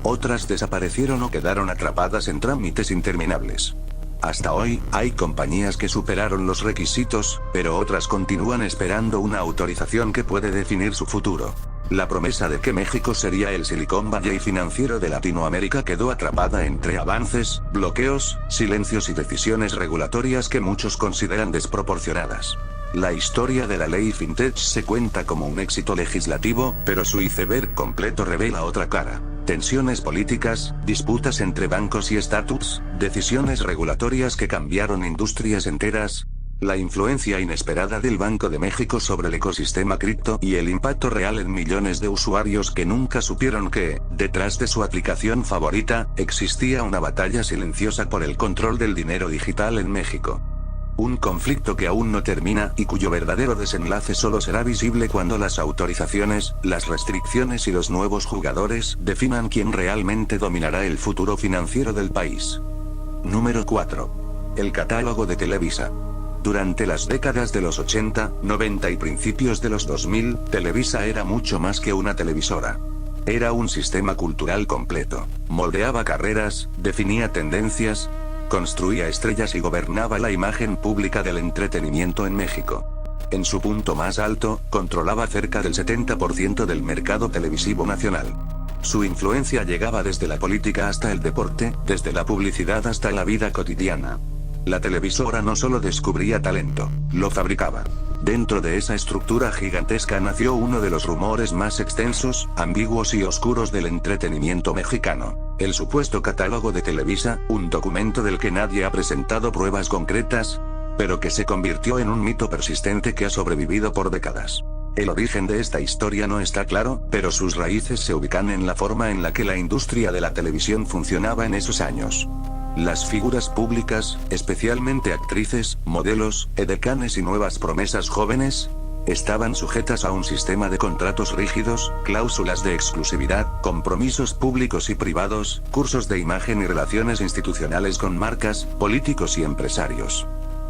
Otras desaparecieron o quedaron atrapadas en trámites interminables. Hasta hoy, hay compañías que superaron los requisitos, pero otras continúan esperando una autorización que puede definir su futuro. La promesa de que México sería el Silicon Valley financiero de Latinoamérica quedó atrapada entre avances, bloqueos, silencios y decisiones regulatorias que muchos consideran desproporcionadas. La historia de la ley FinTech se cuenta como un éxito legislativo, pero su iceberg completo revela otra cara. Tensiones políticas, disputas entre bancos y startups, decisiones regulatorias que cambiaron industrias enteras, la influencia inesperada del Banco de México sobre el ecosistema cripto y el impacto real en millones de usuarios que nunca supieron que, detrás de su aplicación favorita, existía una batalla silenciosa por el control del dinero digital en México. Un conflicto que aún no termina y cuyo verdadero desenlace solo será visible cuando las autorizaciones, las restricciones y los nuevos jugadores definan quién realmente dominará el futuro financiero del país. Número 4. El catálogo de Televisa. Durante las décadas de los 80, 90 y principios de los 2000, Televisa era mucho más que una televisora. Era un sistema cultural completo. Moldeaba carreras, definía tendencias, construía estrellas y gobernaba la imagen pública del entretenimiento en México. En su punto más alto, controlaba cerca del 70% del mercado televisivo nacional. Su influencia llegaba desde la política hasta el deporte, desde la publicidad hasta la vida cotidiana. La televisora no solo descubría talento, lo fabricaba. Dentro de esa estructura gigantesca nació uno de los rumores más extensos, ambiguos y oscuros del entretenimiento mexicano: el supuesto catálogo de Televisa, un documento del que nadie ha presentado pruebas concretas, pero que se convirtió en un mito persistente que ha sobrevivido por décadas. El origen de esta historia no está claro, pero sus raíces se ubican en la forma en la que la industria de la televisión funcionaba en esos años. Las figuras públicas, especialmente actrices, modelos, edecanes y nuevas promesas jóvenes, estaban sujetas a un sistema de contratos rígidos, cláusulas de exclusividad, compromisos públicos y privados, cursos de imagen y relaciones institucionales con marcas, políticos y empresarios.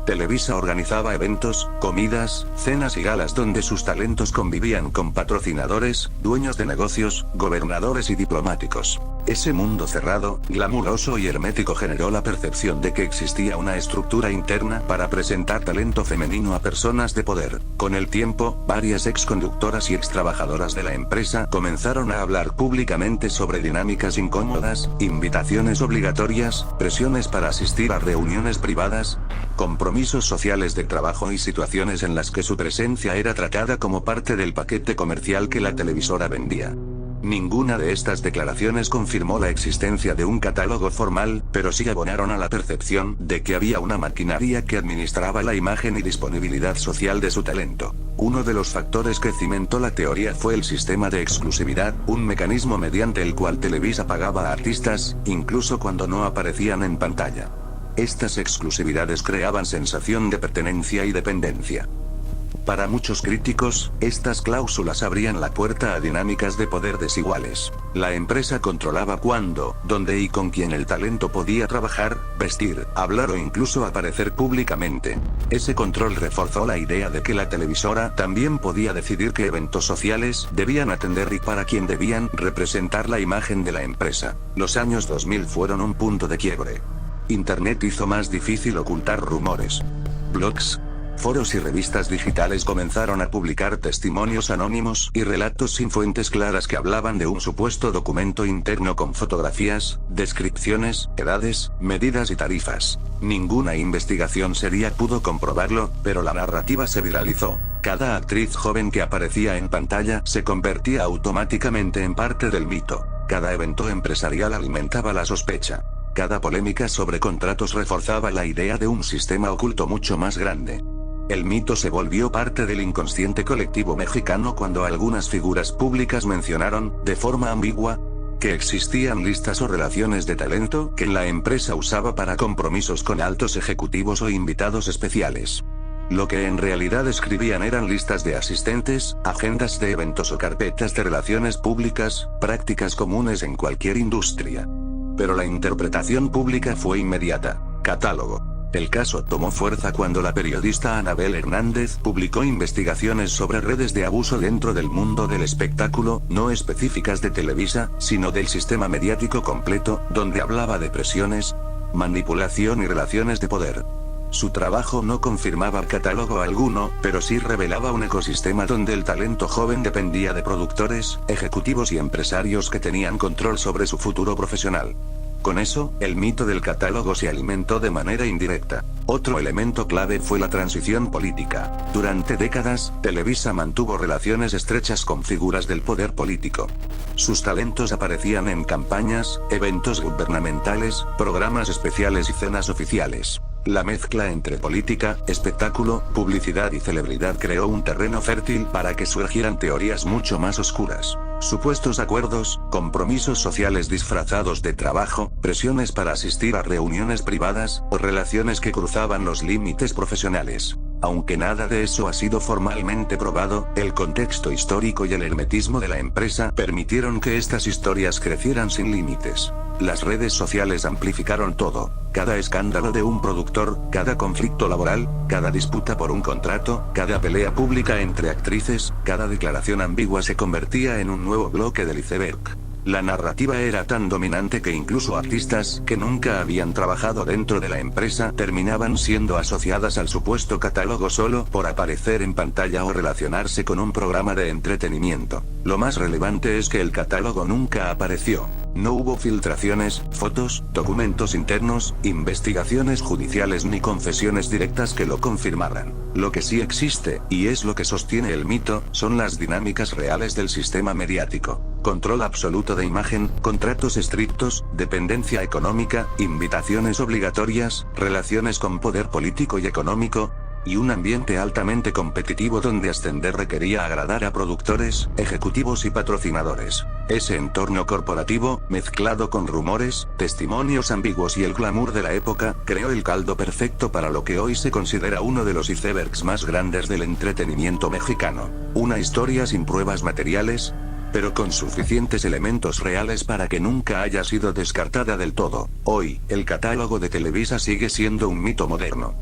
Televisa organizaba eventos, comidas, cenas y galas donde sus talentos convivían con patrocinadores, dueños de negocios, gobernadores y diplomáticos. Ese mundo cerrado, glamuroso y hermético generó la percepción de que existía una estructura interna para presentar talento femenino a personas de poder. Con el tiempo, varias exconductoras y extrabajadoras de la empresa comenzaron a hablar públicamente sobre dinámicas incómodas, invitaciones obligatorias, presiones para asistir a reuniones privadas, compromisos sociales de trabajo y situaciones en las que su presencia era tratada como parte del paquete comercial que la televisora vendía. Ninguna de estas declaraciones confirmó la existencia de un catálogo formal, pero sí abonaron a la percepción de que había una maquinaria que administraba la imagen y disponibilidad social de su talento. Uno de los factores que cimentó la teoría fue el sistema de exclusividad, un mecanismo mediante el cual Televisa pagaba a artistas, incluso cuando no aparecían en pantalla. Estas exclusividades creaban sensación de pertenencia y dependencia. Para muchos críticos, estas cláusulas abrían la puerta a dinámicas de poder desiguales. La empresa controlaba cuándo, dónde y con quién el talento podía trabajar, vestir, hablar o incluso aparecer públicamente. Ese control reforzó la idea de que la televisora también podía decidir qué eventos sociales debían atender y para quién debían representar la imagen de la empresa. Los años 2000 fueron un punto de quiebre. Internet hizo más difícil ocultar rumores. Blogs, foros y revistas digitales comenzaron a publicar testimonios anónimos y relatos sin fuentes claras que hablaban de un supuesto documento interno con fotografías, descripciones, edades, medidas y tarifas. Ninguna investigación seria pudo comprobarlo, pero la narrativa se viralizó. Cada actriz joven que aparecía en pantalla se convertía automáticamente en parte del mito. Cada evento empresarial alimentaba la sospecha. Cada polémica sobre contratos reforzaba la idea de un sistema oculto mucho más grande. El mito se volvió parte del inconsciente colectivo mexicano cuando algunas figuras públicas mencionaron, de forma ambigua, que existían listas o relaciones de talento que la empresa usaba para compromisos con altos ejecutivos o invitados especiales. Lo que en realidad escribían eran listas de asistentes, agendas de eventos o carpetas de relaciones públicas, prácticas comunes en cualquier industria. Pero la interpretación pública fue inmediata. Catálogo. El caso tomó fuerza cuando la periodista Anabel Hernández publicó investigaciones sobre redes de abuso dentro del mundo del espectáculo, no específicas de Televisa, sino del sistema mediático completo, donde hablaba de presiones, manipulación y relaciones de poder. Su trabajo no confirmaba catálogo alguno, pero sí revelaba un ecosistema donde el talento joven dependía de productores, ejecutivos y empresarios que tenían control sobre su futuro profesional. Con eso, el mito del catálogo se alimentó de manera indirecta. Otro elemento clave fue la transición política. Durante décadas, Televisa mantuvo relaciones estrechas con figuras del poder político. Sus talentos aparecían en campañas, eventos gubernamentales, programas especiales y cenas oficiales. La mezcla entre política, espectáculo, publicidad y celebridad creó un terreno fértil para que surgieran teorías mucho más oscuras. Supuestos acuerdos, compromisos sociales disfrazados de trabajo, presiones para asistir a reuniones privadas, o relaciones que cruzaban los límites profesionales. Aunque nada de eso ha sido formalmente probado, el contexto histórico y el hermetismo de la empresa permitieron que estas historias crecieran sin límites. Las redes sociales amplificaron todo. Cada escándalo de un productor, cada conflicto laboral, cada disputa por un contrato, cada pelea pública entre actrices, cada declaración ambigua se convertía en un nuevo bloque del iceberg. La narrativa era tan dominante que incluso artistas que nunca habían trabajado dentro de la empresa terminaban siendo asociadas al supuesto catálogo solo por aparecer en pantalla o relacionarse con un programa de entretenimiento. Lo más relevante es que el catálogo nunca apareció. No hubo filtraciones, fotos, documentos internos, investigaciones judiciales ni confesiones directas que lo confirmaran. Lo que sí existe, y es lo que sostiene el mito, son las dinámicas reales del sistema mediático. Control absoluto de imagen, contratos estrictos, dependencia económica, invitaciones obligatorias, relaciones con poder político y económico, y un ambiente altamente competitivo donde ascender requería agradar a productores, ejecutivos y patrocinadores. Ese entorno corporativo, mezclado con rumores, testimonios ambiguos y el glamour de la época, creó el caldo perfecto para lo que hoy se considera uno de los icebergs más grandes del entretenimiento mexicano. Una historia sin pruebas materiales, pero con suficientes elementos reales para que nunca haya sido descartada del todo. Hoy, el catálogo de Televisa sigue siendo un mito moderno.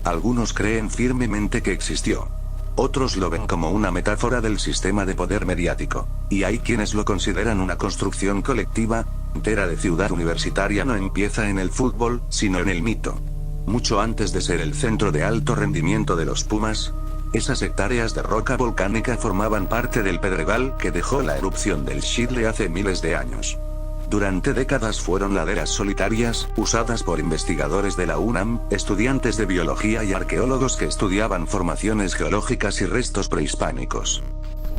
Algunos creen firmemente que existió. Otros lo ven como una metáfora del sistema de poder mediático. Y hay quienes lo consideran una construcción colectiva, cantera de Ciudad Universitaria no empieza en el fútbol, sino en el mito. Mucho antes de ser el centro de alto rendimiento de los Pumas, esas hectáreas de roca volcánica formaban parte del pedregal que dejó la erupción del Shidle hace miles de años. Durante décadas fueron laderas solitarias, usadas por investigadores de la UNAM, estudiantes de biología y arqueólogos que estudiaban formaciones geológicas y restos prehispánicos.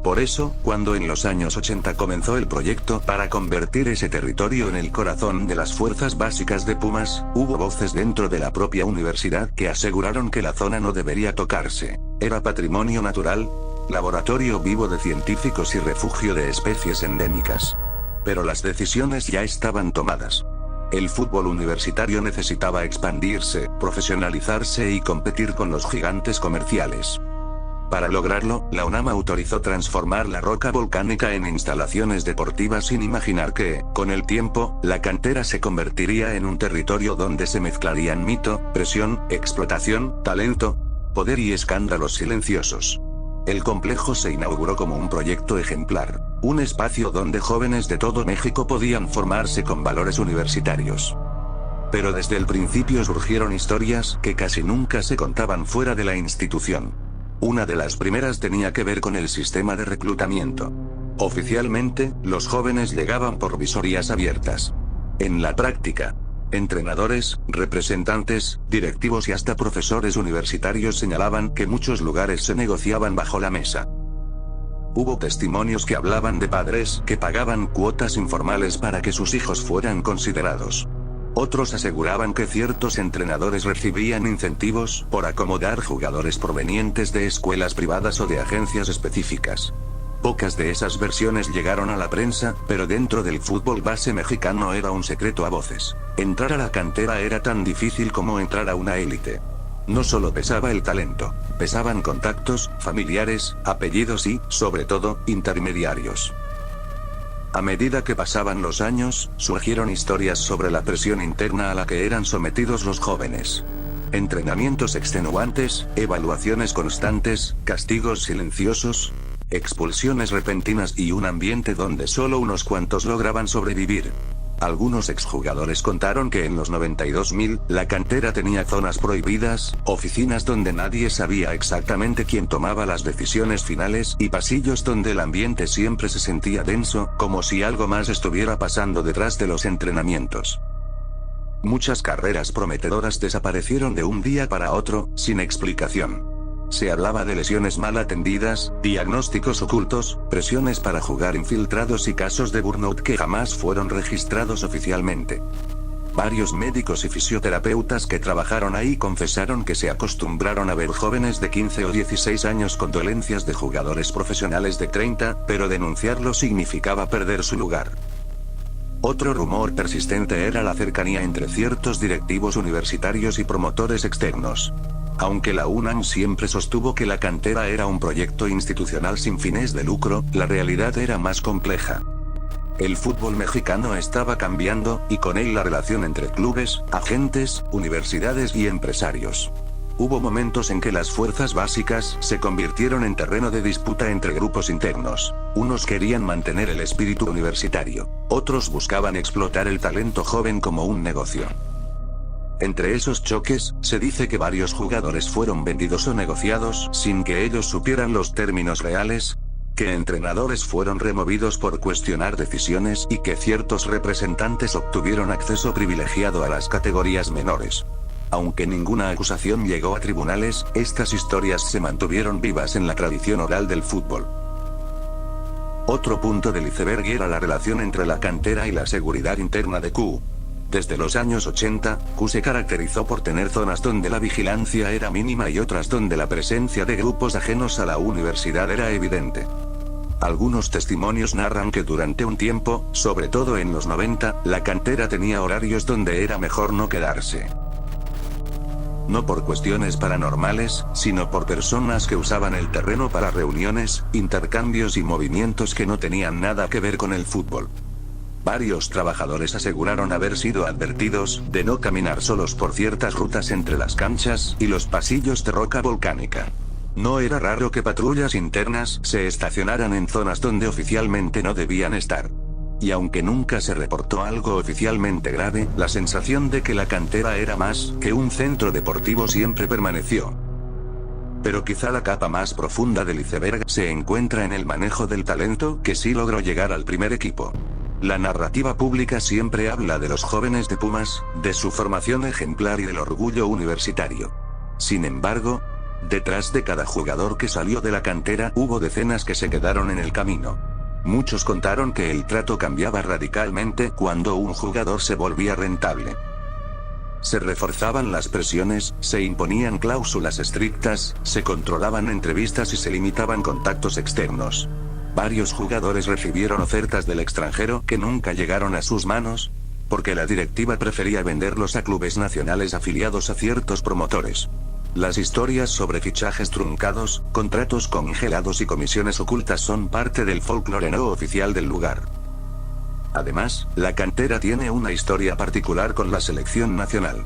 Por eso, cuando en los años 80 comenzó el proyecto para convertir ese territorio en el corazón de las fuerzas básicas de Pumas, hubo voces dentro de la propia universidad que aseguraron que la zona no debería tocarse. Era patrimonio natural, laboratorio vivo de científicos y refugio de especies endémicas. Pero las decisiones ya estaban tomadas. El fútbol universitario necesitaba expandirse, profesionalizarse y competir con los gigantes comerciales. Para lograrlo, la UNAM autorizó transformar la roca volcánica en instalaciones deportivas sin imaginar que, con el tiempo, la cantera se convertiría en un territorio donde se mezclarían mito, presión, explotación, talento, poder y escándalos silenciosos. El complejo se inauguró como un proyecto ejemplar, un espacio donde jóvenes de todo México podían formarse con valores universitarios. Pero desde el principio surgieron historias que casi nunca se contaban fuera de la institución. Una de las primeras tenía que ver con el sistema de reclutamiento. Oficialmente, los jóvenes llegaban por visorías abiertas. En la práctica, entrenadores, representantes, directivos y hasta profesores universitarios señalaban que muchos lugares se negociaban bajo la mesa. Hubo testimonios que hablaban de padres que pagaban cuotas informales para que sus hijos fueran considerados. Otros aseguraban que ciertos entrenadores recibían incentivos por acomodar jugadores provenientes de escuelas privadas o de agencias específicas. Pocas de esas versiones llegaron a la prensa, pero dentro del fútbol base mexicano era un secreto a voces. Entrar a la cantera era tan difícil como entrar a una élite. No solo pesaba el talento, pesaban contactos, familiares, apellidos y, sobre todo, intermediarios. A medida que pasaban los años, surgieron historias sobre la presión interna a la que eran sometidos los jóvenes. Entrenamientos extenuantes, evaluaciones constantes, castigos silenciosos, expulsiones repentinas y un ambiente donde solo unos cuantos lograban sobrevivir. Algunos exjugadores contaron que en los 92.000, la cantera tenía zonas prohibidas, oficinas donde nadie sabía exactamente quién tomaba las decisiones finales y pasillos donde el ambiente siempre se sentía denso, como si algo más estuviera pasando detrás de los entrenamientos. Muchas carreras prometedoras desaparecieron de un día para otro, sin explicación. Se hablaba de lesiones mal atendidas, diagnósticos ocultos, presiones para jugar infiltrados y casos de burnout que jamás fueron registrados oficialmente. Varios médicos y fisioterapeutas que trabajaron ahí confesaron que se acostumbraron a ver jóvenes de 15 o 16 años con dolencias de jugadores profesionales de 30, pero denunciarlo significaba perder su lugar. Otro rumor persistente era la cercanía entre ciertos directivos universitarios y promotores externos. Aunque la UNAM siempre sostuvo que la cantera era un proyecto institucional sin fines de lucro, la realidad era más compleja. El fútbol mexicano estaba cambiando, y con él la relación entre clubes, agentes, universidades y empresarios. Hubo momentos en que las fuerzas básicas se convirtieron en terreno de disputa entre grupos internos. Unos querían mantener el espíritu universitario, otros buscaban explotar el talento joven como un negocio. Entre esos choques, se dice que varios jugadores fueron vendidos o negociados sin que ellos supieran los términos reales, que entrenadores fueron removidos por cuestionar decisiones y que ciertos representantes obtuvieron acceso privilegiado a las categorías menores. Aunque ninguna acusación llegó a tribunales, estas historias se mantuvieron vivas en la tradición oral del fútbol. Otro punto del iceberg era la relación entre la cantera y la seguridad interna de Q. Desde los años 80, Q se caracterizó por tener zonas donde la vigilancia era mínima y otras donde la presencia de grupos ajenos a la universidad era evidente. Algunos testimonios narran que durante un tiempo, sobre todo en los 90, la cantera tenía horarios donde era mejor no quedarse. No por cuestiones paranormales, sino por personas que usaban el terreno para reuniones, intercambios y movimientos que no tenían nada que ver con el fútbol. Varios trabajadores aseguraron haber sido advertidos de no caminar solos por ciertas rutas entre las canchas y los pasillos de roca volcánica. No era raro que patrullas internas se estacionaran en zonas donde oficialmente no debían estar. y aunque nunca se reportó algo oficialmente grave, la sensación de que la cantera era más que un centro deportivo siempre permaneció. Pero quizá la capa más profunda del iceberg se encuentra en el manejo del talento que sí logró llegar al primer equipo. La narrativa pública siempre habla de los jóvenes de Pumas, de su formación ejemplar y del orgullo universitario. Sin embargo, detrás de cada jugador que salió de la cantera hubo decenas que se quedaron en el camino. Muchos contaron que el trato cambiaba radicalmente cuando un jugador se volvía rentable. Se reforzaban las presiones, se imponían cláusulas estrictas, se controlaban entrevistas y se limitaban contactos externos. Varios jugadores recibieron ofertas del extranjero que nunca llegaron a sus manos, porque la directiva prefería venderlos a clubes nacionales afiliados a ciertos promotores. Las historias sobre fichajes truncados, contratos congelados y comisiones ocultas son parte del folclore no oficial del lugar. Además, la cantera tiene una historia particular con la selección nacional.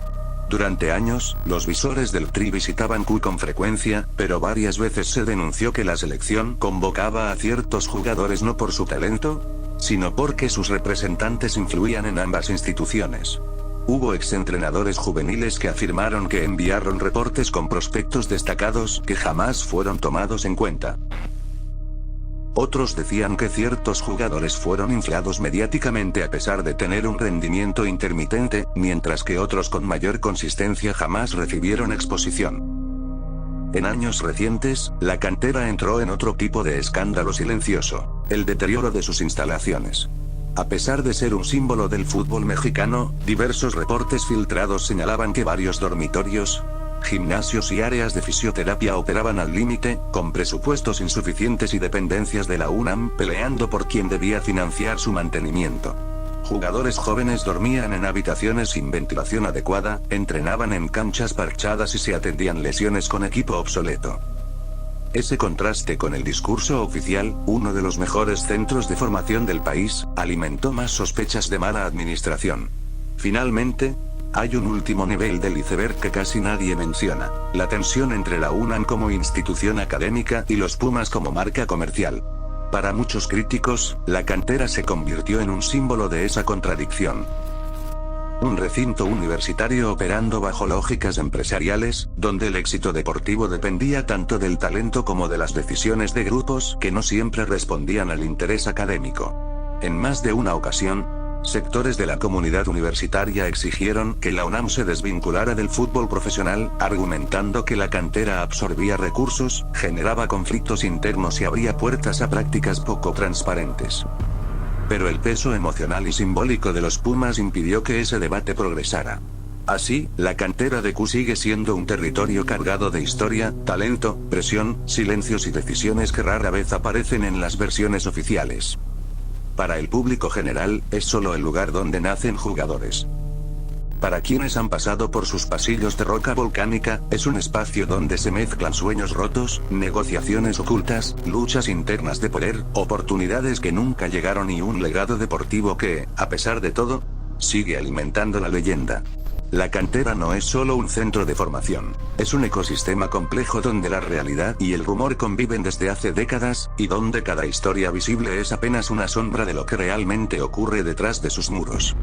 Durante años, los visores del Tri visitaban Q con frecuencia, pero varias veces se denunció que la selección convocaba a ciertos jugadores no por su talento, sino porque sus representantes influían en ambas instituciones. Hubo exentrenadores juveniles que afirmaron que enviaron reportes con prospectos destacados que jamás fueron tomados en cuenta. Otros decían que ciertos jugadores fueron inflados mediáticamente a pesar de tener un rendimiento intermitente, mientras que otros con mayor consistencia jamás recibieron exposición. En años recientes, la cantera entró en otro tipo de escándalo silencioso: el deterioro de sus instalaciones. A pesar de ser un símbolo del fútbol mexicano, diversos reportes filtrados señalaban que varios dormitorios, gimnasios y áreas de fisioterapia operaban al límite, con presupuestos insuficientes y dependencias de la UNAM peleando por quién debía financiar su mantenimiento. Jugadores jóvenes dormían en habitaciones sin ventilación adecuada, entrenaban en canchas parchadas y se atendían lesiones con equipo obsoleto. Ese contraste con el discurso oficial, uno de los mejores centros de formación del país, alimentó más sospechas de mala administración. Finalmente, hay un último nivel del iceberg que casi nadie menciona: la tensión entre la UNAM como institución académica y los Pumas como marca comercial. Para muchos críticos, la cantera se convirtió en un símbolo de esa contradicción. Un recinto universitario operando bajo lógicas empresariales, donde el éxito deportivo dependía tanto del talento como de las decisiones de grupos que no siempre respondían al interés académico. En más de una ocasión, sectores de la comunidad universitaria exigieron que la UNAM se desvinculara del fútbol profesional, argumentando que la cantera absorbía recursos, generaba conflictos internos y abría puertas a prácticas poco transparentes. Pero el peso emocional y simbólico de los Pumas impidió que ese debate progresara. Así, la cantera de Q sigue siendo un territorio cargado de historia, talento, presión, silencios y decisiones que rara vez aparecen en las versiones oficiales. Para el público general, es solo el lugar donde nacen jugadores. Para quienes han pasado por sus pasillos de roca volcánica, es un espacio donde se mezclan sueños rotos, negociaciones ocultas, luchas internas de poder, oportunidades que nunca llegaron y un legado deportivo que, a pesar de todo, sigue alimentando la leyenda. La cantera no es solo un centro de formación, es un ecosistema complejo donde la realidad y el rumor conviven desde hace décadas, y donde cada historia visible es apenas una sombra de lo que realmente ocurre detrás de sus muros.